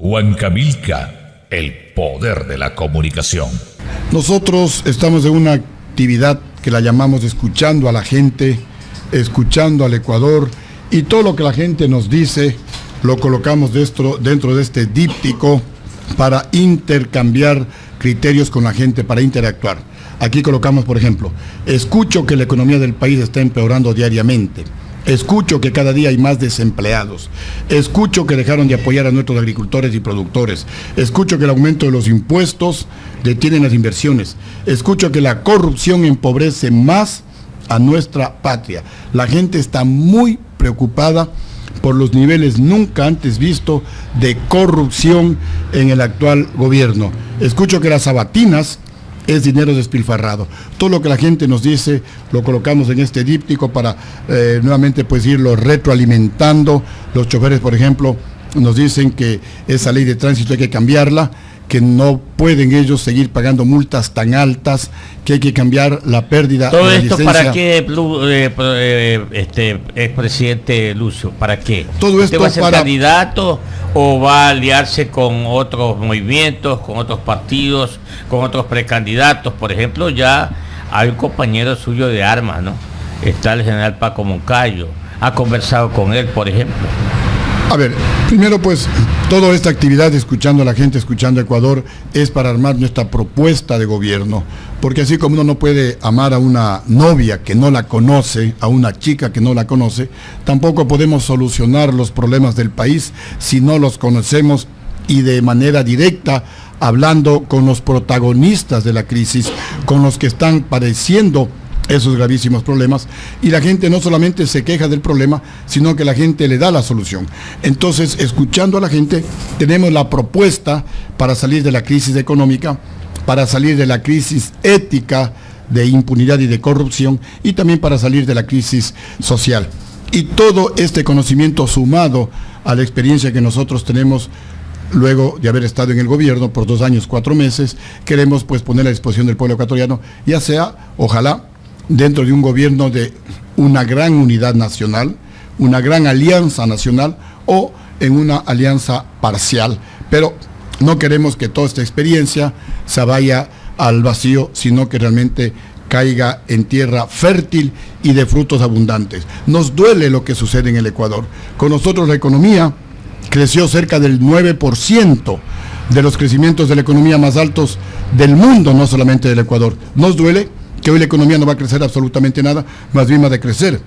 Huancavelica, el poder de la comunicación. Nosotros estamos en una actividad que la llamamos escuchando a la gente, escuchando al Ecuador, y todo lo que la gente nos dice lo colocamos dentro de este díptico para intercambiar criterios con la gente, para interactuar. Aquí colocamos, por ejemplo, escucho que la economía del país está empeorando diariamente. Escucho que cada día hay más desempleados. Escucho que dejaron de apoyar a nuestros agricultores y productores. Escucho que el aumento de los impuestos detienen las inversiones. Escucho que la corrupción empobrece más a nuestra patria. La gente está muy preocupada por los niveles nunca antes vistos de corrupción en el actual gobierno. Escucho que las sabatinas es dinero despilfarrado. Todo lo que la gente nos dice lo colocamos en este díptico para nuevamente pues irlo retroalimentando. Los choferes, por ejemplo, nos dicen que esa ley de tránsito hay que cambiarla, que no pueden ellos seguir pagando multas tan altas, que hay que cambiar la pérdida todo de la esto licencia. ¿Para qué, expresidente Lucio? ¿Para qué? Todo ¿Usted esto va a ser para... candidato o va a aliarse con otros movimientos, con otros partidos, con otros precandidatos? Por ejemplo, ya hay un compañero suyo de armas, ¿no? Está el general Paco Moncayo. ¿Ha conversado con él, por ejemplo? A ver, primero pues, toda esta actividad, escuchando a la gente, escuchando a Ecuador, es para armar nuestra propuesta de gobierno, porque así como uno no puede amar a una novia que no la conoce, a una chica que no la conoce, tampoco podemos solucionar los problemas del país si no los conocemos y de manera directa, hablando con los protagonistas de la crisis, con los que están padeciendo esos gravísimos problemas, y la gente no solamente se queja del problema, sino que la gente le da la solución. Entonces, escuchando a la gente, tenemos la propuesta para salir de la crisis económica, para salir de la crisis ética de impunidad y de corrupción, y también para salir de la crisis social. Y todo este conocimiento sumado a la experiencia que nosotros tenemos luego de haber estado en el gobierno por 2 años, 4 meses, queremos pues poner a disposición del pueblo ecuatoriano, ya sea, ojalá, dentro de un gobierno de una gran unidad nacional, una gran alianza nacional o en una alianza parcial. Pero no queremos que toda esta experiencia se vaya al vacío, sino que realmente caiga en tierra fértil y de frutos abundantes. Nos duele lo que sucede en el Ecuador. Con nosotros la economía creció cerca del 9%, de los crecimientos de la economía más altos del mundo, no solamente del Ecuador. Nos duele que hoy la economía no va a crecer absolutamente nada, más bien va a decrecer.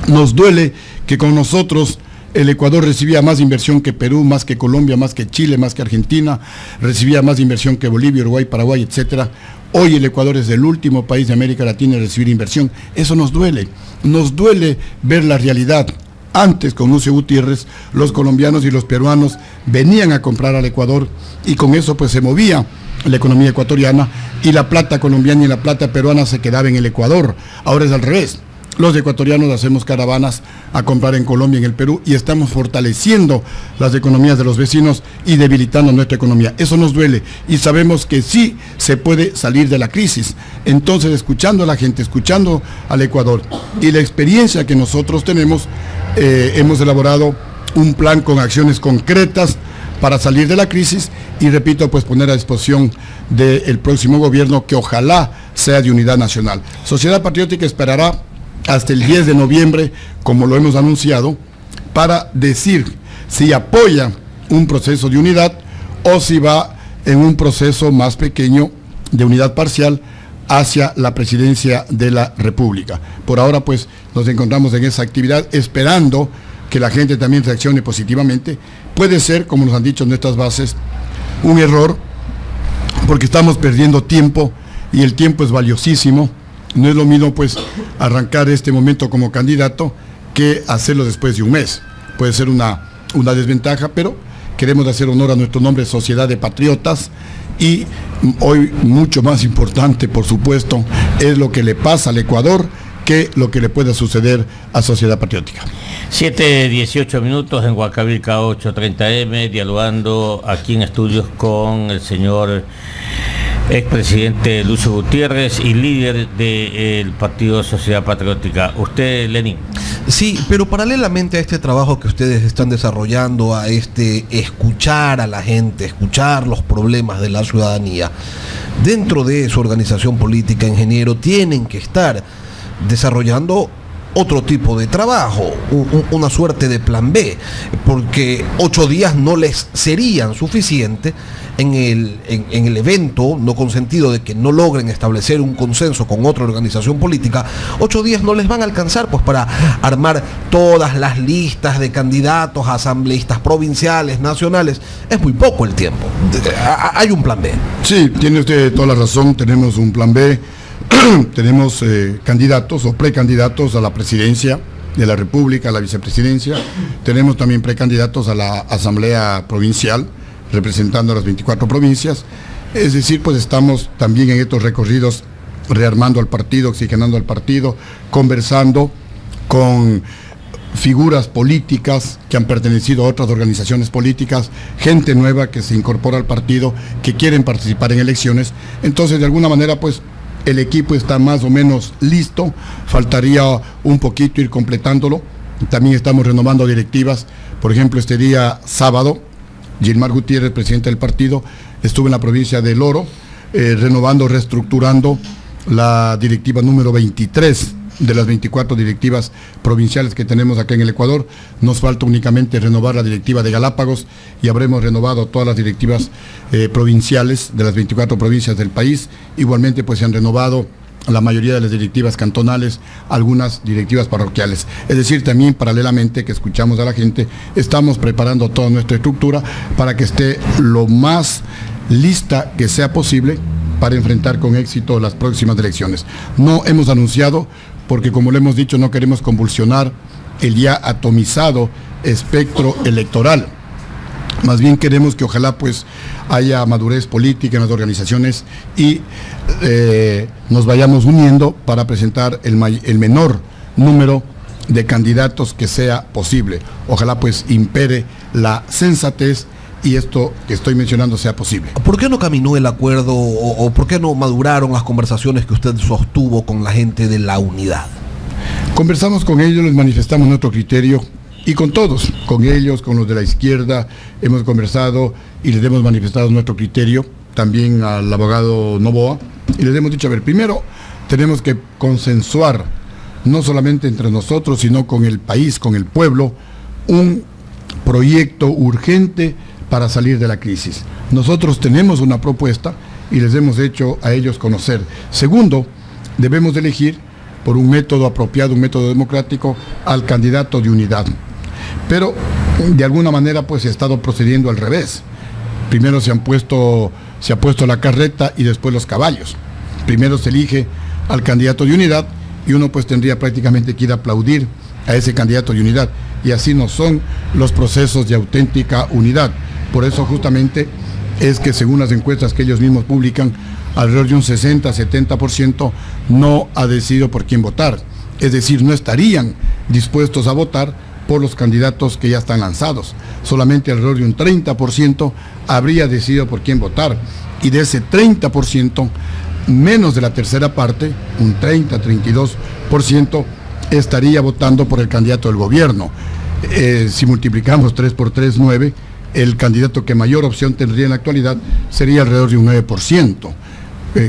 Nos duele que con nosotros el Ecuador recibía más inversión que Perú, más que Colombia, más que Chile, más que Argentina, recibía más inversión que Bolivia, Uruguay, Paraguay, etcétera. Hoy el Ecuador es el último país de América Latina en recibir inversión. Eso nos duele ver la realidad. Antes, con Lucio Gutiérrez, los colombianos y los peruanos venían a comprar al Ecuador y con eso pues se movía la economía ecuatoriana, y la plata colombiana y la plata peruana se quedaba en el Ecuador. Ahora es al revés. Los ecuatorianos hacemos caravanas a comprar en Colombia y en el Perú, y estamos fortaleciendo las economías de los vecinos y debilitando nuestra economía. Eso nos duele y sabemos que sí se puede salir de la crisis. Entonces, escuchando a la gente, escuchando al Ecuador y la experiencia que nosotros tenemos, hemos elaborado un plan con acciones concretas para salir de la crisis y, repito, pues poner a disposición del próximo gobierno, que ojalá sea de unidad nacional. Sociedad Patriótica esperará hasta el 10 de noviembre, como lo hemos anunciado, para decir si apoya un proceso de unidad o si va en un proceso más pequeño de unidad parcial hacia la presidencia de la República. Por ahora, pues, nos encontramos en esa actividad esperando que la gente también reaccione positivamente. Puede ser, como nos han dicho nuestras bases, un error, porque estamos perdiendo tiempo y el tiempo es valiosísimo. No es lo mismo pues arrancar este momento como candidato que hacerlo después de un mes. Puede ser una desventaja, pero queremos hacer honor a nuestro nombre, Sociedad de Patriotas, y hoy mucho más importante, por supuesto, es lo que le pasa al Ecuador que lo que le pueda suceder a Sociedad Patriótica. 7:18 minutos en Huancavelica 830M, dialogando aquí en estudios con el señor expresidente Lucio Gutiérrez y líder del partido Sociedad Patriótica. Usted, Lenín. Sí, pero paralelamente a este trabajo que ustedes están desarrollando, a este escuchar a la gente, escuchar los problemas de la ciudadanía, dentro de su organización política, ingeniero, tienen que estar desarrollando otro tipo de trabajo, una suerte de plan B, porque 8 días no les serían suficientes en el evento, no con sentido de que no logren establecer un consenso con otra organización política. 8 días no les van a alcanzar pues para armar todas las listas de candidatos a asambleístas provinciales, nacionales. Es muy poco el tiempo. Hay un plan B. Sí, tiene usted toda la razón, tenemos un plan B. Tenemos candidatos o precandidatos a la presidencia de la República, a la vicepresidencia. Tenemos también precandidatos a la Asamblea Provincial, representando a las 24 provincias. Es decir, pues estamos también en estos recorridos rearmando al partido, oxigenando al partido, conversando con figuras políticas que han pertenecido a otras organizaciones políticas, gente nueva que se incorpora al partido, que quieren participar en elecciones. Entonces, de alguna manera, pues, el equipo está más o menos listo, faltaría un poquito ir completándolo. También estamos renovando directivas. Por ejemplo, este día sábado, Gilmar Gutiérrez, presidente del partido, estuvo en la provincia del Oro, renovando, reestructurando la directiva número 23 de las 24 directivas provinciales que tenemos acá en el Ecuador. Nos falta únicamente renovar la directiva de Galápagos y habremos renovado todas las directivas provinciales de las 24 provincias del país. Igualmente pues se han renovado la mayoría de las directivas cantonales, algunas directivas parroquiales. Es decir, también paralelamente que escuchamos a la gente, estamos preparando toda nuestra estructura para que esté lo más lista que sea posible para enfrentar con éxito las próximas elecciones. No hemos anunciado, porque como le hemos dicho, no queremos convulsionar el ya atomizado espectro electoral. Más bien queremos que ojalá pues haya madurez política en las organizaciones y nos vayamos uniendo para presentar el menor número de candidatos que sea posible. Ojalá pues impere la sensatez y esto que estoy mencionando sea posible. ¿Por qué no caminó el acuerdo o por qué no maduraron las conversaciones que usted sostuvo con la gente de la unidad? Conversamos con ellos, les manifestamos nuestro criterio y con todos, con ellos, con los de la izquierda, hemos conversado y les hemos manifestado nuestro criterio, también al abogado Novoa, y les hemos dicho, a ver, primero tenemos que consensuar, no solamente entre nosotros, sino con el país, con el pueblo, un proyecto urgente para salir de la crisis. Nosotros tenemos una propuesta y les hemos hecho a ellos conocer. Segundo, debemos elegir por un método apropiado, un método democrático, al candidato de unidad. Pero de alguna manera pues se ha estado procediendo al revés. Primero se ha puesto la carreta y después los caballos. Primero se elige al candidato de unidad y uno pues tendría prácticamente que ir a aplaudir a ese candidato de unidad. Y así no son los procesos de auténtica unidad. Por eso justamente es que según las encuestas que ellos mismos publican, alrededor de un 60-70% no ha decidido por quién votar. Es decir, no estarían dispuestos a votar por los candidatos que ya están lanzados. Solamente alrededor de un 30% habría decidido por quién votar. Y de ese 30%, menos de la tercera parte, un 30-32%, estaría votando por el candidato del gobierno. Si multiplicamos 3 por 3, 9, el candidato que mayor opción tendría en la actualidad sería alrededor de un 9%.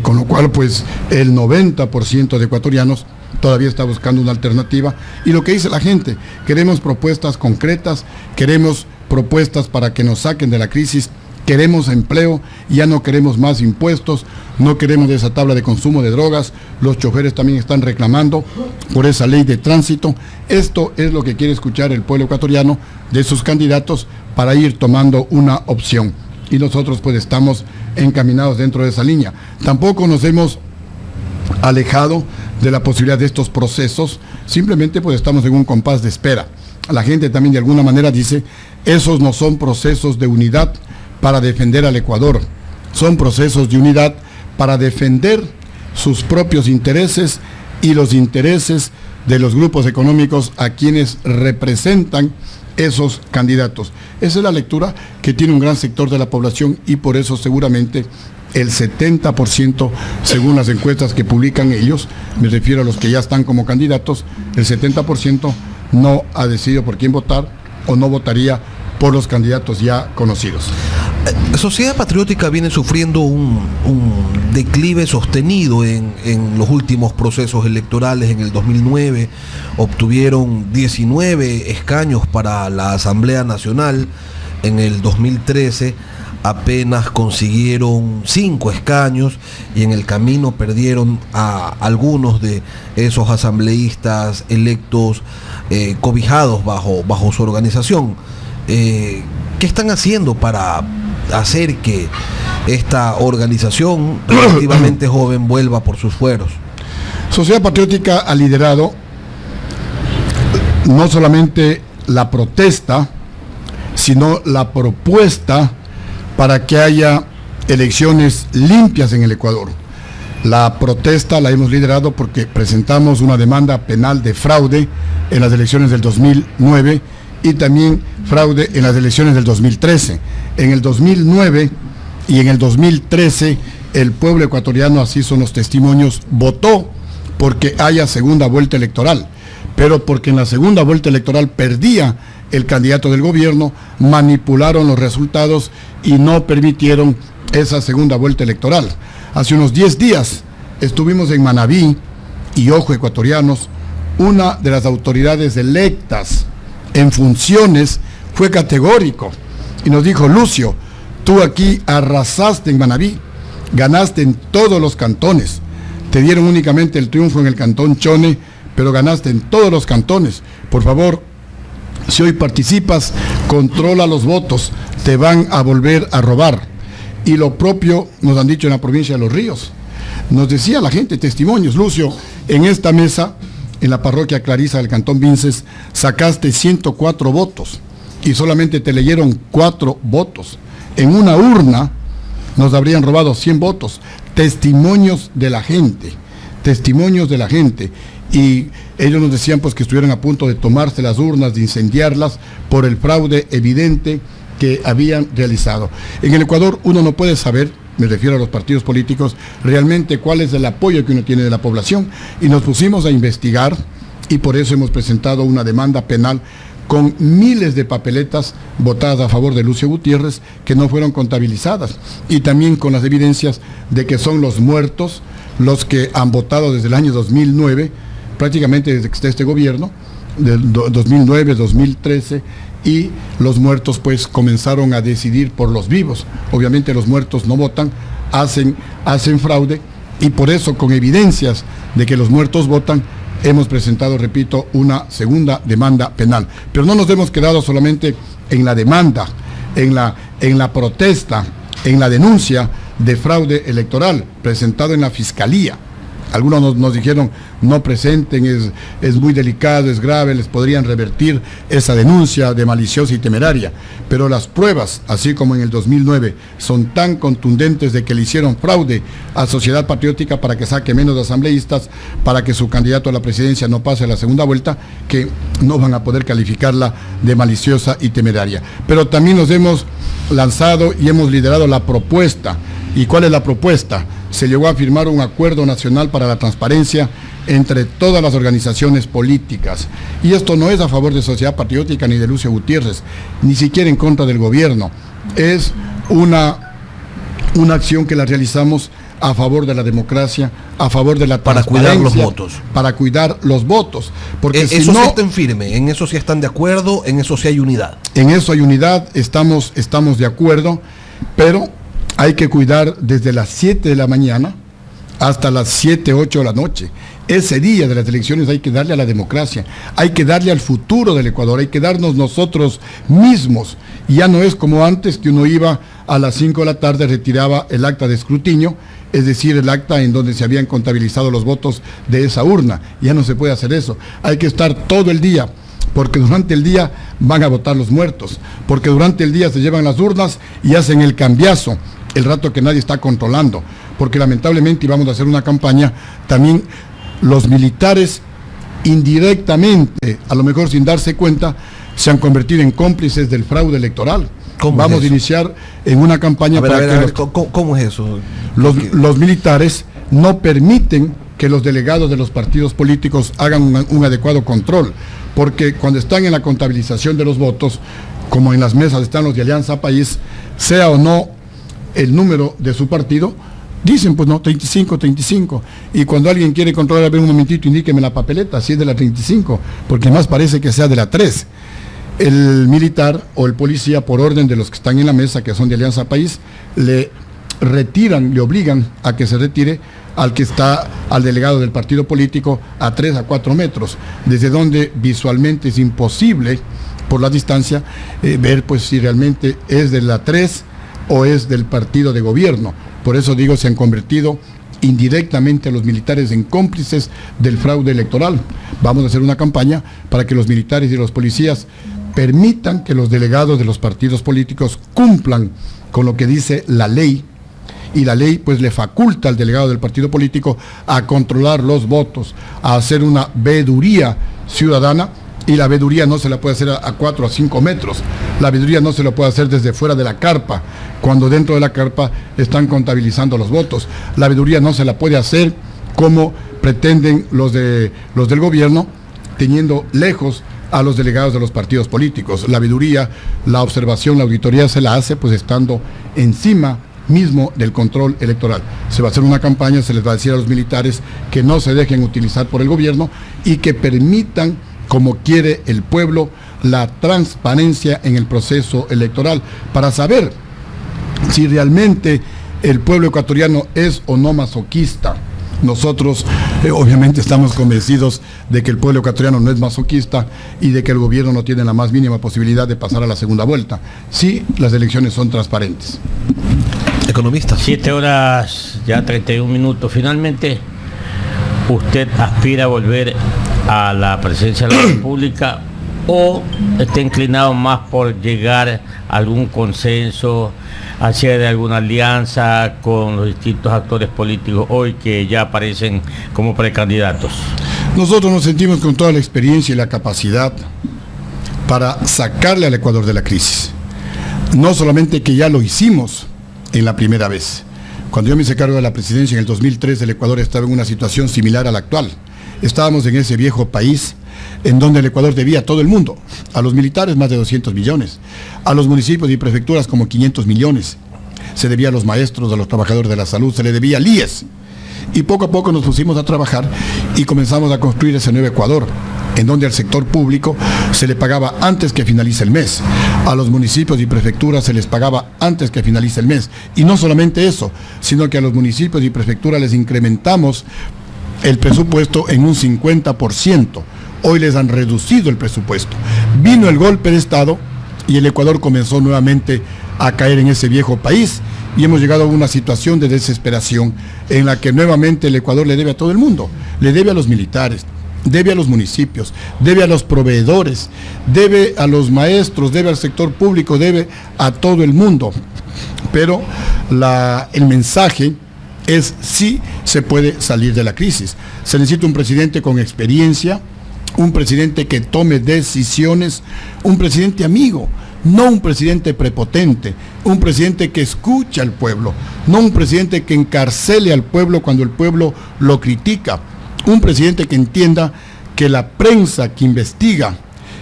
Con lo cual, pues, el 90% de ecuatorianos todavía está buscando una alternativa. Y lo que dice la gente, queremos propuestas concretas, queremos propuestas para que nos saquen de la crisis, queremos empleo, ya no queremos más impuestos, no queremos esa tabla de consumo de drogas, los choferes también están reclamando por esa ley de tránsito. Esto es lo que quiere escuchar el pueblo ecuatoriano de sus candidatos para ir tomando una opción. Y nosotros pues estamos encaminados dentro de esa línea. Tampoco nos hemos alejado de la posibilidad de estos procesos, simplemente pues estamos en un compás de espera. La gente también de alguna manera dice, esos no son procesos de unidad para defender al Ecuador, son procesos de unidad para defender sus propios intereses y los intereses de los grupos económicos a quienes representan esos candidatos. Esa es la lectura que tiene un gran sector de la población y por eso seguramente el 70%, según las encuestas que publican ellos, me refiero a los que ya están como candidatos, el 70% no ha decidido por quién votar o no votaría por los candidatos ya conocidos. Sociedad Patriótica viene sufriendo un declive sostenido en los últimos procesos electorales. En el 2009 obtuvieron 19 escaños para la Asamblea Nacional. En el 2013 apenas consiguieron 5 escaños y en el camino perdieron a algunos de esos asambleístas electos cobijados bajo su organización. ¿Qué están haciendo para hacer que esta organización relativamente joven vuelva por sus fueros? Sociedad Patriótica ha liderado no solamente la protesta, sino la propuesta para que haya elecciones limpias en el Ecuador. La protesta la hemos liderado porque presentamos una demanda penal de fraude en las elecciones del 2009 y también fraude en las elecciones del 2013. En el 2009 y en el 2013 el pueblo ecuatoriano, así son los testimonios, votó porque haya segunda vuelta electoral, pero porque en la segunda vuelta electoral perdía el candidato del gobierno, manipularon los resultados y no permitieron esa segunda vuelta electoral. Hace unos 10 días estuvimos en Manabí y, ojo ecuatorianos, una de las autoridades electas en funciones fue categórico y nos dijo: Lucio, tú aquí arrasaste en Manabí, ganaste en todos los cantones, te dieron únicamente el triunfo en el cantón Chone, pero ganaste en todos los cantones. Por favor, si hoy participas, controla los votos, te van a volver a robar. Y lo propio nos han dicho en la provincia de Los Ríos. Nos decía la gente, testimonios: Lucio, en esta mesa, en la parroquia Clarisa del cantón Vinces, sacaste 104 votos y solamente te leyeron 4 votos. En una urna nos habrían robado 100 votos. Testimonios de la gente, testimonios de la gente. Y ellos nos decían pues que estuvieron a punto de tomarse las urnas, de incendiarlas por el fraude evidente que habían realizado. En el Ecuador uno no puede saber, me refiero a los partidos políticos, realmente cuál es el apoyo que uno tiene de la población, y nos pusimos a investigar y por eso hemos presentado una demanda penal con miles de papeletas votadas a favor de Lucio Gutiérrez que no fueron contabilizadas, y también con las evidencias de que son los muertos los que han votado desde el año 2009, prácticamente desde que está este gobierno, del 2009, 2013, y los muertos pues comenzaron a decidir por los vivos. Obviamente los muertos no votan, hacen fraude, y por eso, con evidencias de que los muertos votan, hemos presentado, repito, una segunda demanda penal. Pero no nos hemos quedado solamente en la demanda, en la protesta, en la denuncia de fraude electoral presentado en la Fiscalía. Algunos nos dijeron: no presenten, es muy delicado, es grave, les podrían revertir esa denuncia de maliciosa y temeraria. Pero las pruebas, así como en el 2009, son tan contundentes de que le hicieron fraude a Sociedad Patriótica para que saque menos asambleístas, para que su candidato a la presidencia no pase a la segunda vuelta, que no van a poder calificarla de maliciosa y temeraria. Pero también nos hemos lanzado y hemos liderado la propuesta. ¿Y cuál es la propuesta? Se llegó a firmar un acuerdo nacional para la transparencia entre todas las organizaciones políticas. Y esto no es a favor de Sociedad Patriótica ni de Lucio Gutiérrez, ni siquiera en contra del gobierno. Es una acción que la realizamos a favor de la democracia, a favor de la transparencia. Para cuidar los votos. Para cuidar los votos. Porque eso sí están firmes, en eso sí están de acuerdo, en eso sí hay unidad. En eso hay unidad, estamos de acuerdo, pero hay que cuidar desde las 7 de la mañana hasta las 7, 8 de la noche. Ese día de las elecciones hay que darle a la democracia, hay que darle al futuro del Ecuador, hay que darnos nosotros mismos. Y ya no es como antes, que uno iba a las 5 de la tarde, retiraba el acta de escrutinio, es decir, el acta en donde se habían contabilizado los votos de esa urna. Ya no se puede hacer eso, hay que estar todo el día, porque durante el día van a votar los muertos, porque durante el día se llevan las urnas y hacen el cambiazo, el rato que nadie está controlando, porque lamentablemente, y vamos a hacer una campaña, también los militares indirectamente, a lo mejor sin darse cuenta, se han convertido en cómplices del fraude electoral. Vamos a iniciar en una campaña para que... ¿Cómo es eso? Los militares no permiten que los delegados de los partidos políticos hagan un adecuado control, porque cuando están en la contabilización de los votos, como en las mesas están los de Alianza País, sea o no el número de su partido, dicen pues no, 35, 35, y cuando alguien quiere controlar, a ver un momentito, indíqueme la papeleta, si es de la 35, porque más parece que sea de la 3. El militar o el policía, por orden de los que están en la mesa, que son de Alianza País, le retiran, le obligan a que se retire al delegado del partido político a 3 a 4 metros, desde donde visualmente es imposible, por la distancia, ver pues si realmente es de la 3 o es del partido de gobierno. Por eso digo, se han convertido indirectamente a los militares en cómplices del fraude electoral. Vamos a hacer una campaña para que los militares y los policías permitan que los delegados de los partidos políticos cumplan con lo que dice la ley, y la ley pues le faculta al delegado del partido político a controlar los votos, a hacer una veeduría ciudadana, y la veeduría no se la puede hacer a 4 a 5 metros, la veeduría no se la puede hacer desde fuera de la carpa, cuando dentro de la carpa están contabilizando los votos, la veeduría no se la puede hacer como pretenden los del gobierno, teniendo lejos a los delegados de los partidos políticos. La veeduría, la observación, la auditoría se la hace pues estando encima mismo del control electoral. Se va a hacer una campaña, se les va a decir a los militares que no se dejen utilizar por el gobierno y que permitan, como quiere el pueblo, la transparencia en el proceso electoral, para saber si realmente el pueblo ecuatoriano es o no masoquista. Nosotros obviamente estamos convencidos de que el pueblo ecuatoriano no es masoquista y de que el gobierno no tiene la más mínima posibilidad de pasar a la segunda vuelta, si las elecciones son transparentes. Economista. 7 horas, ya 31 minutos. Finalmente, ¿usted aspira a volver a la presidencia de la República o está inclinado más por llegar a algún consenso, hacer alguna alianza con los distintos actores políticos hoy que ya aparecen como precandidatos? Nosotros nos sentimos con toda la experiencia y la capacidad para sacarle al Ecuador de la crisis. No solamente que ya lo hicimos en la primera vez. Cuando yo me hice cargo de la presidencia en el 2003, el Ecuador estaba en una situación similar a la actual. Estábamos en ese viejo país en donde el Ecuador debía a todo el mundo, a los militares más de 200 millones, a los municipios y prefecturas como 500 millones, se debía a los maestros, a los trabajadores de la salud, se le debía al IES. Y poco a poco nos pusimos a trabajar y comenzamos a construir ese nuevo Ecuador, en donde al sector público se le pagaba antes que finalice el mes, a los municipios y prefecturas se les pagaba antes que finalice el mes, y no solamente eso, sino que a los municipios y prefecturas les incrementamos el presupuesto en un 50%, hoy les han reducido el presupuesto. Vino el golpe de Estado y el Ecuador comenzó nuevamente a caer en ese viejo país, y hemos llegado a una situación de desesperación en la que nuevamente el Ecuador le debe a todo el mundo, le debe a los militares, debe a los municipios, debe a los proveedores, debe a los maestros, debe al sector público, debe a todo el mundo. Pero el mensaje es: sí se puede salir de la crisis. Se necesita un presidente con experiencia, un presidente que tome decisiones, un presidente amigo, no un presidente prepotente, un presidente que escucha al pueblo, no un presidente que encarcele al pueblo cuando el pueblo lo critica, un presidente que entienda que la prensa que investiga,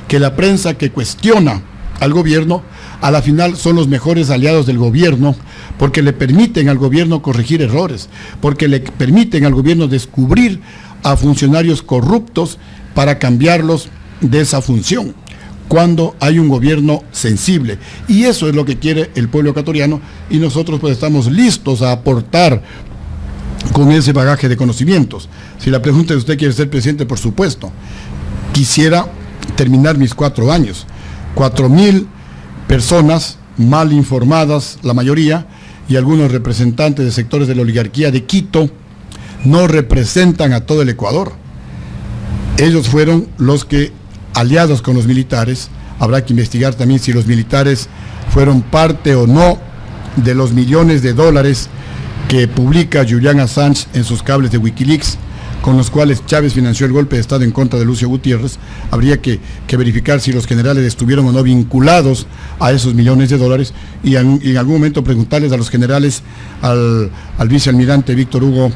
que la prensa que cuestiona al gobierno, a la final son los mejores aliados del gobierno, porque le permiten al gobierno corregir errores, porque le permiten al gobierno descubrir a funcionarios corruptos para cambiarlos de esa función, cuando hay un gobierno sensible. Y eso es lo que quiere el pueblo ecuatoriano, y nosotros pues estamos listos a aportar con ese bagaje de conocimientos. Si la pregunta es: ¿usted quiere ser presidente? Por supuesto. Quisiera terminar mis 4 años. 4.000 personas mal informadas, la mayoría, y algunos representantes de sectores de la oligarquía de Quito, no representan a todo el Ecuador. Ellos fueron los que, aliados con los militares, habrá que investigar también si los militares fueron parte o no de los millones de dólares que publica Julian Assange en sus cables de Wikileaks, con los cuales Chávez financió el golpe de Estado en contra de Lucio Gutiérrez. Habría que verificar si los generales estuvieron o no vinculados a esos millones de dólares, y en algún momento preguntarles a los generales, al vicealmirante Víctor Hugo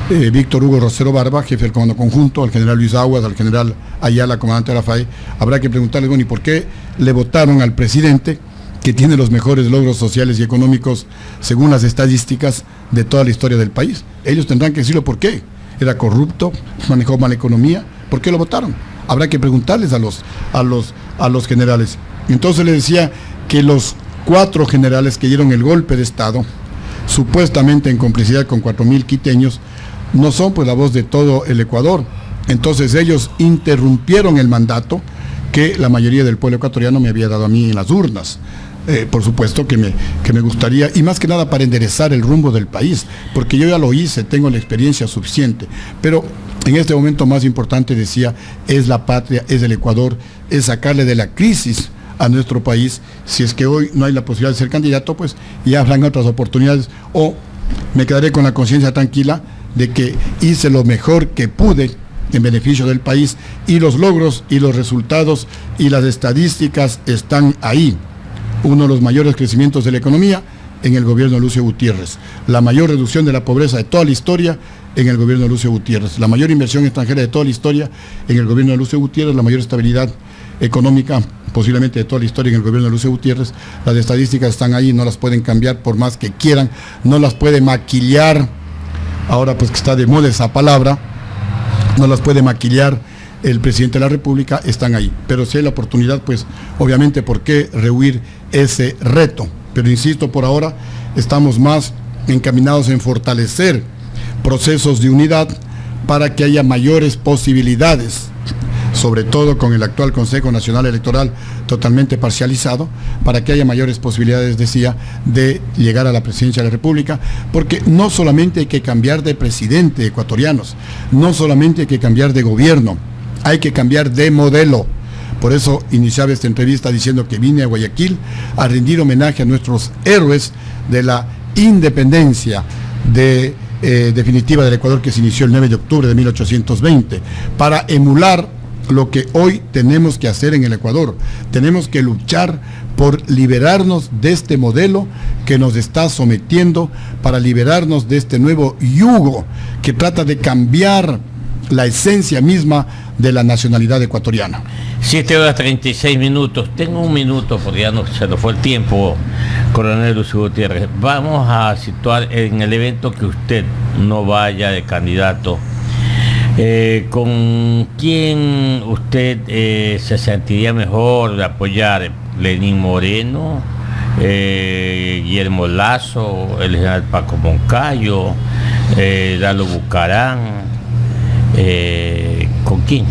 Víctor Hugo Rosero Barba, jefe del Comando Conjunto, al general Luis Aguas, al general Ayala, comandante de la FAE. Habrá que preguntarles, bueno, ¿y por qué le votaron al presidente que tiene los mejores logros sociales y económicos según las estadísticas de toda la historia del país? Ellos tendrán que decirlo por qué. Era corrupto, manejó mala economía, ¿por qué lo votaron? Habrá que preguntarles a los generales. Entonces le decía que los 4 generales que dieron el golpe de Estado, supuestamente en complicidad con 4.000 quiteños, no son pues la voz de todo el Ecuador. Entonces ellos interrumpieron el mandato que la mayoría del pueblo ecuatoriano me había dado a mí en las urnas. Por supuesto que me gustaría, y más que nada para enderezar el rumbo del país, porque yo ya lo hice, tengo la experiencia suficiente, pero en este momento más importante, decía, es la patria, es el Ecuador, es sacarle de la crisis a nuestro país. Si es que hoy no hay la posibilidad de ser candidato, pues ya habrán otras oportunidades, o me quedaré con la conciencia tranquila de que hice lo mejor que pude en beneficio del país, y los logros y los resultados y las estadísticas están ahí. Uno de los mayores crecimientos de la economía en el gobierno de Lucio Gutiérrez, la mayor reducción de la pobreza de toda la historia en el gobierno de Lucio Gutiérrez, la mayor inversión extranjera de toda la historia en el gobierno de Lucio Gutiérrez, la mayor estabilidad económica posiblemente de toda la historia en el gobierno de Lucio Gutiérrez. Las estadísticas están ahí, no las pueden cambiar por más que quieran, no las puede maquillar, ahora pues que está de moda esa palabra, no las puede maquillar el presidente de la República, están ahí. Pero si hay la oportunidad, pues obviamente por qué rehuir ese reto. Pero insisto, por ahora estamos más encaminados en fortalecer procesos de unidad para que haya mayores posibilidades, sobre todo con el actual Consejo Nacional Electoral totalmente parcializado, para que haya mayores posibilidades, decía, de llegar a la presidencia de la República, porque no solamente hay que cambiar de presidente ecuatorianos, no solamente hay que cambiar de gobierno, hay que cambiar de modelo. Por eso iniciaba esta entrevista diciendo que vine a Guayaquil a rendir homenaje a nuestros héroes de la independencia definitiva del Ecuador, que se inició el 9 de octubre de 1820, para emular lo que hoy tenemos que hacer en el Ecuador. Tenemos que luchar por liberarnos de este modelo que nos está sometiendo, para liberarnos de este nuevo yugo que trata de cambiar la esencia misma de la nacionalidad ecuatoriana. 7:36. Tengo un minuto porque ya se nos fue el tiempo, coronel Lucio Gutiérrez. Vamos a situar en el evento que usted no vaya de candidato. ¿Con quién usted se sentiría mejor de apoyar? ¿Lenín Moreno, Guillermo Lazo, el general Paco Moncayo, Lalo Bucarán? ¿Con quién?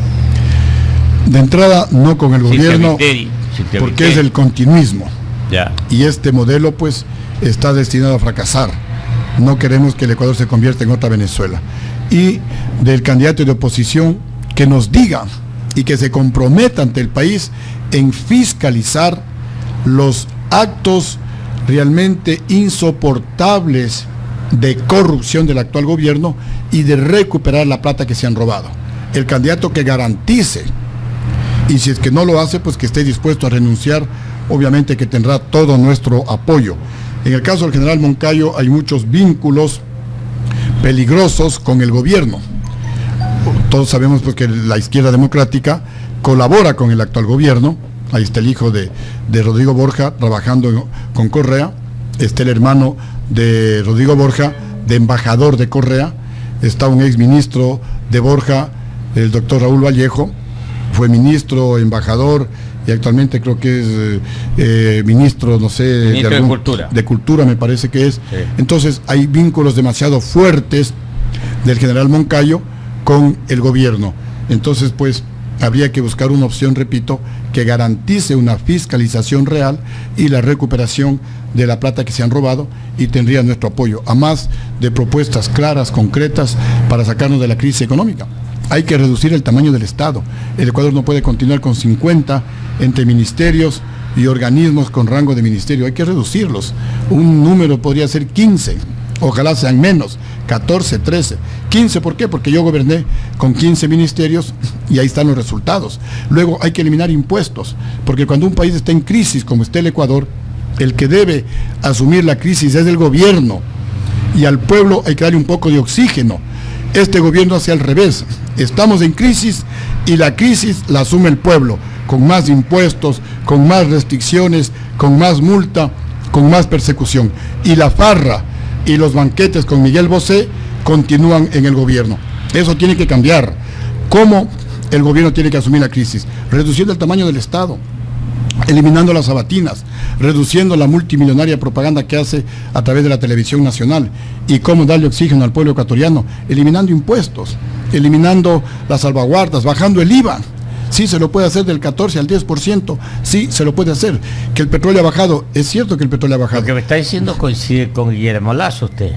De entrada, no con el gobierno, porque es el continuismo. Ya. Y este modelo pues está destinado a fracasar. No queremos que el Ecuador se convierta en otra Venezuela. Y del candidato de oposición que nos diga y que se comprometa ante el país en fiscalizar los actos realmente insoportables de corrupción del actual gobierno y de recuperar la plata que se han robado. El candidato que garantice, y si es que no lo hace, pues que esté dispuesto a renunciar, obviamente que tendrá todo nuestro apoyo. En el caso del general Moncayo hay muchos vínculos peligrosos con el gobierno. Todos sabemos pues que la izquierda democrática colabora con el actual gobierno. Ahí está el hijo de Rodrigo Borja trabajando con Correa, está el hermano de Rodrigo Borja de embajador de Correa, está un ex ministro de Borja, el doctor Raúl Vallejo, fue ministro, embajador, y actualmente creo que es ministro, no sé, ministro de Cultura. De Cultura me parece que es. Sí. Entonces hay vínculos demasiado fuertes del general Moncayo con el gobierno. Entonces pues habría que buscar una opción, repito, que garantice una fiscalización real y la recuperación de la plata que se han robado, y tendría nuestro apoyo, a más de propuestas claras, concretas, para sacarnos de la crisis económica. Hay que reducir el tamaño del Estado. El Ecuador no puede continuar con 50 entre ministerios y organismos con rango de ministerio. Hay que reducirlos. Un número podría ser 15. Ojalá sean menos, 14, 13. 15, ¿por qué? Porque yo goberné con 15 ministerios y ahí están los resultados. Luego hay que eliminar impuestos, porque cuando un país está en crisis, como está el Ecuador, el que debe asumir la crisis es el gobierno, y al pueblo hay que darle un poco de oxígeno. Este gobierno hace al revés. Estamos en crisis y la crisis la asume el pueblo, con más impuestos, con más restricciones, con más multa, con más persecución. Y la farra y los banquetes con Miguel Bosé continúan en el gobierno. Eso tiene que cambiar. ¿Cómo el gobierno tiene que asumir la crisis? Reduciendo el tamaño del Estado, eliminando las sabatinas, reduciendo la multimillonaria propaganda que hace a través de la televisión nacional. ¿Y cómo darle oxígeno al pueblo ecuatoriano? Eliminando impuestos, eliminando las salvaguardas, bajando el IVA. Sí, se lo puede hacer del 14 al 10%, sí, se lo puede hacer. Que el petróleo ha bajado, es cierto que el petróleo ha bajado. Lo que me está diciendo coincide con Guillermo Lazo usted.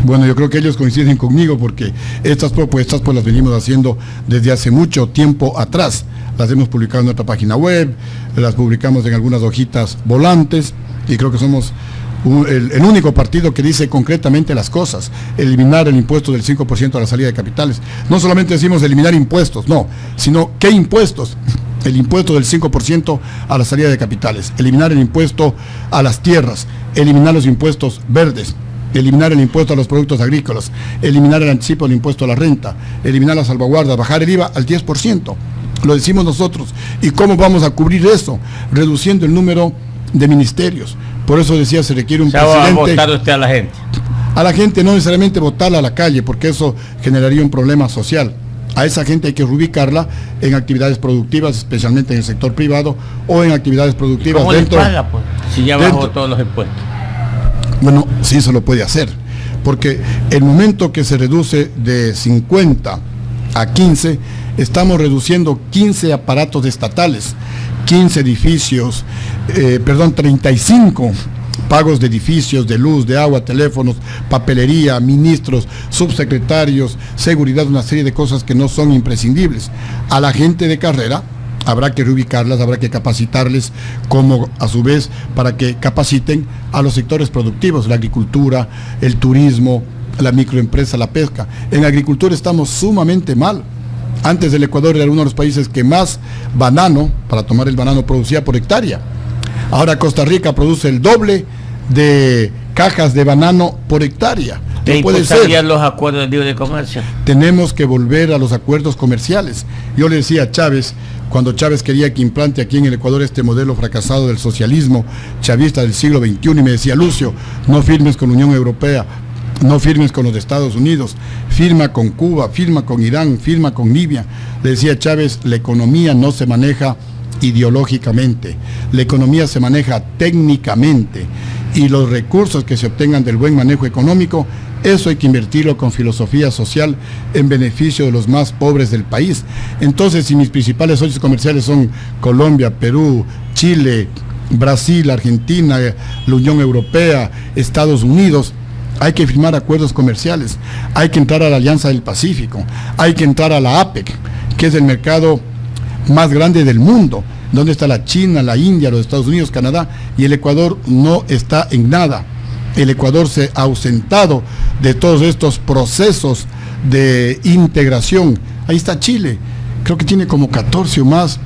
Bueno, yo creo que ellos coinciden conmigo porque estas propuestas pues las venimos haciendo desde hace mucho tiempo atrás. Las hemos publicado en nuestra página web, las publicamos en algunas hojitas volantes y creo que somos el único partido que dice concretamente las cosas. Eliminar el impuesto del 5% a la salida de capitales. No solamente decimos eliminar impuestos, no, sino ¿qué impuestos? El impuesto del 5% a la salida de capitales, eliminar el impuesto a las tierras, eliminar los impuestos verdes, eliminar el impuesto a los productos agrícolas, eliminar el anticipo del impuesto a la renta, eliminar las salvaguardas, bajar el IVA al 10%. Lo decimos nosotros. ¿Y cómo vamos a cubrir eso? Reduciendo el número de ministerios. Por eso decía, se requiere un presidente. ¿Va a votar usted a la gente? A la gente no necesariamente votarla a la calle, porque eso generaría un problema social. A esa gente hay que reubicarla en actividades productivas, especialmente en el sector privado, o en actividades productivas. ¿Cómo dentro, les paga, pues? Si ya bajó todos los impuestos. Bueno, sí se lo puede hacer, porque el momento que se reduce de 50 a 15, estamos reduciendo 15 aparatos estatales, 15 edificios, 35 pagos de edificios, de luz, de agua, teléfonos, papelería, ministros, subsecretarios, seguridad, una serie de cosas que no son imprescindibles. A la gente de carrera habrá que reubicarlas, habrá que capacitarles, como a su vez para que capaciten a los sectores productivos, la agricultura, el turismo, la microempresa, la pesca. En agricultura estamos sumamente mal. Antes el Ecuador era uno de los países que más banano, para tomar el banano, producía por hectárea. Ahora Costa Rica produce el doble de cajas de banano por hectárea. ¿Te importarían los acuerdos de libre comercio? Tenemos que volver a los acuerdos comerciales. Yo le decía a Chávez, cuando Chávez quería que implante aquí en el Ecuador este modelo fracasado del socialismo chavista del siglo XXI, y me decía, Lucio, no firmes con la Unión Europea, no firmes con los Estados Unidos, firma con Cuba, firma con Irán, firma con Libia. Le decía Chávez, la economía no se maneja ideológicamente, la economía se maneja técnicamente, y los recursos que se obtengan del buen manejo económico, eso hay que invertirlo con filosofía social en beneficio de los más pobres del país. Entonces, si mis principales socios comerciales son Colombia, Perú, Chile, Brasil, Argentina, la Unión Europea, Estados Unidos, hay que firmar acuerdos comerciales, hay que entrar a la Alianza del Pacífico, hay que entrar a la APEC, que es el mercado más grande del mundo, donde está la China, la India, los Estados Unidos, Canadá, y el Ecuador no está en nada. El Ecuador se ha ausentado de todos estos procesos de integración. Ahí está Chile, creo que tiene como 14 o más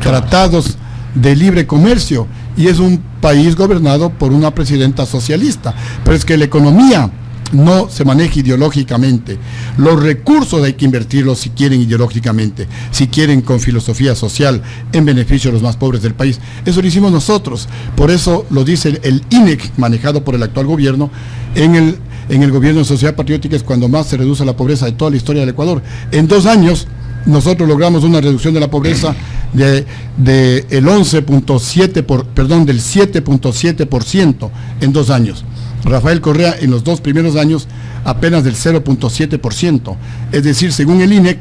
tratados de libre comercio, y es un país gobernado por una presidenta socialista. Pero es que la economía no se maneja ideológicamente. Los recursos hay que invertirlos si quieren ideológicamente, si quieren con filosofía social en beneficio de los más pobres del país. Eso lo hicimos nosotros. Por eso lo dice el INEC, manejado por el actual gobierno. En el gobierno de Sociedad Patriótica es cuando más se reduce la pobreza de toda la historia del Ecuador. En 2 años nosotros logramos una reducción de la pobreza del 7.7% en 2 años. Rafael Correa en los 2 primeros años apenas del 0.7%. Es decir, según el INEC,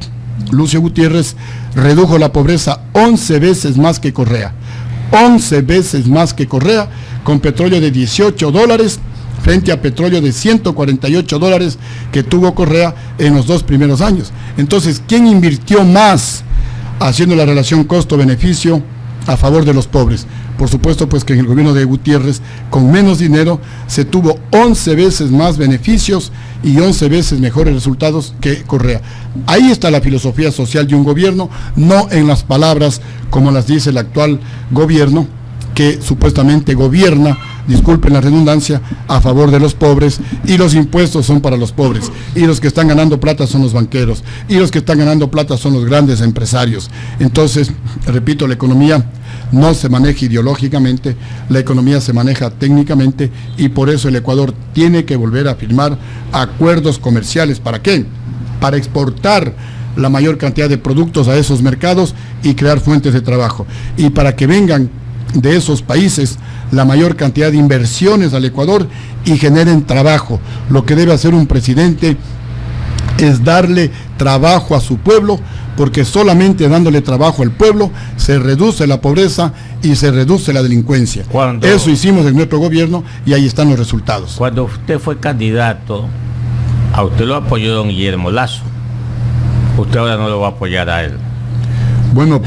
Lucio Gutiérrez redujo la pobreza 11 veces más que Correa. 11 veces más que Correa, con petróleo de $18 frente a petróleo de $148 que tuvo Correa en los 2 primeros años. Entonces, ¿quién invirtió más haciendo la relación costo-beneficio a favor de los pobres? Por supuesto, pues que en el gobierno de Gutiérrez, con menos dinero, se tuvo 11 veces más beneficios y 11 veces mejores resultados que Correa. Ahí está la filosofía social de un gobierno, no en las palabras como las dice el actual gobierno, que supuestamente gobierna disculpen la redundancia, a favor de los pobres, y los impuestos son para los pobres, y los que están ganando plata son los banqueros, y los que están ganando plata son los grandes empresarios. Entonces, repito, la economía no se maneja ideológicamente, la economía se maneja técnicamente, y por eso el Ecuador tiene que volver a firmar acuerdos comerciales. ¿Para qué? Para exportar la mayor cantidad de productos a esos mercados y crear fuentes de trabajo, y para que vengan de esos países la mayor cantidad de inversiones al Ecuador y generen trabajo. Lo que debe hacer un presidente es darle trabajo a su pueblo, porque solamente dándole trabajo al pueblo se reduce la pobreza y se reduce la delincuencia. Eso hicimos en nuestro gobierno y ahí están los resultados. Cuando usted fue candidato, a usted lo apoyó don Guillermo Lasso. Usted ahora no lo va a apoyar a él. Bueno,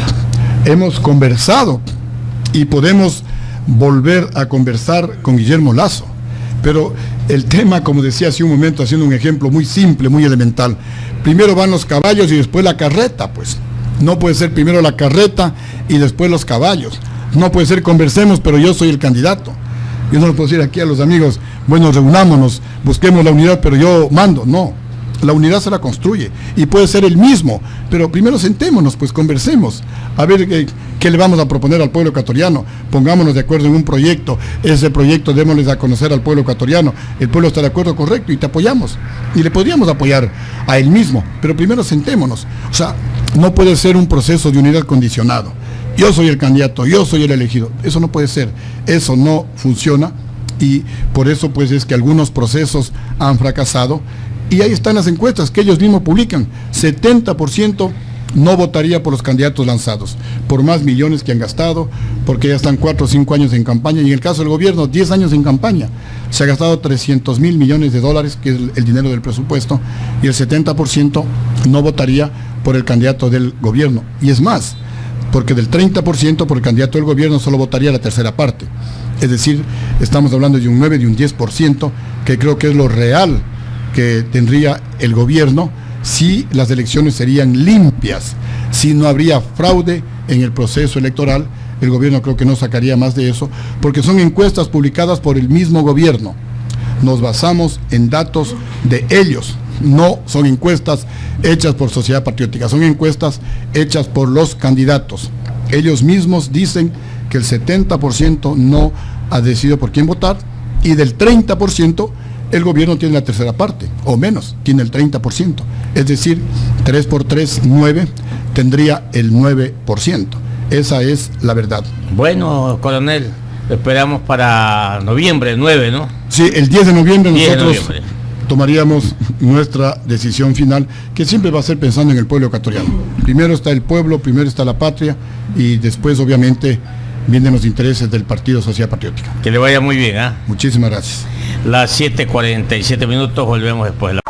hemos conversado y podemos volver a conversar con Guillermo Lasso, pero el tema, como decía hace un momento, haciendo un ejemplo muy simple, muy elemental, primero van los caballos y después la carreta. Pues no puede ser primero la carreta y después los caballos. No puede ser conversemos, pero yo soy el candidato. Yo no le puedo decir aquí a los amigos, bueno, reunámonos, busquemos la unidad, pero yo mando. No, la unidad se la construye y puede ser el mismo, pero primero sentémonos, pues conversemos, a ver qué le vamos a proponer al pueblo ecuatoriano, pongámonos de acuerdo en un proyecto, ese proyecto démosles a conocer al pueblo ecuatoriano, el pueblo está de acuerdo, correcto, y te apoyamos, y le podríamos apoyar a él mismo, pero primero sentémonos. O sea, no puede ser un proceso de unidad condicionado. Yo soy el candidato, yo soy el elegido. Eso no puede ser, eso no funciona, y por eso pues es que algunos procesos han fracasado. Y ahí están las encuestas que ellos mismos publican. 70% no votaría por los candidatos lanzados, por más millones que han gastado, porque ya están 4 o 5 años en campaña, y en el caso del gobierno, 10 años en campaña. Se ha gastado 300.000 millones de dólares, que es el dinero del presupuesto, y el 70% no votaría por el candidato del gobierno. Y es más, porque del 30% por el candidato del gobierno solo votaría la tercera parte. Es decir, estamos hablando de un 9, de un 10%, que creo que es lo real que tendría el gobierno si las elecciones serían limpias, si no habría fraude en el proceso electoral. El gobierno creo que no sacaría más de eso, porque son encuestas publicadas por el mismo gobierno. Nos basamos en datos de ellos, no son encuestas hechas por Sociedad Patriótica, son encuestas hechas por los candidatos. Ellos mismos dicen que el 70% no ha decidido por quién votar, y del 30% el gobierno tiene la tercera parte, o menos, tiene el 30%. Es decir, 3 por 3, 9, tendría el 9%. Esa es la verdad. Bueno, coronel, esperamos para noviembre 9, ¿no? Sí, el 10 de noviembre 10 de nosotros noviembre tomaríamos nuestra decisión final, que siempre va a ser pensando en el pueblo ecuatoriano. Primero está el pueblo, primero está la patria, y después obviamente vienen los intereses del Partido Sociedad Patriótica. Que le vaya muy bien, ¿ah? Muchísimas gracias. Las 7:47, volvemos después de la...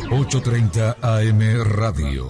8:30 AM Radio.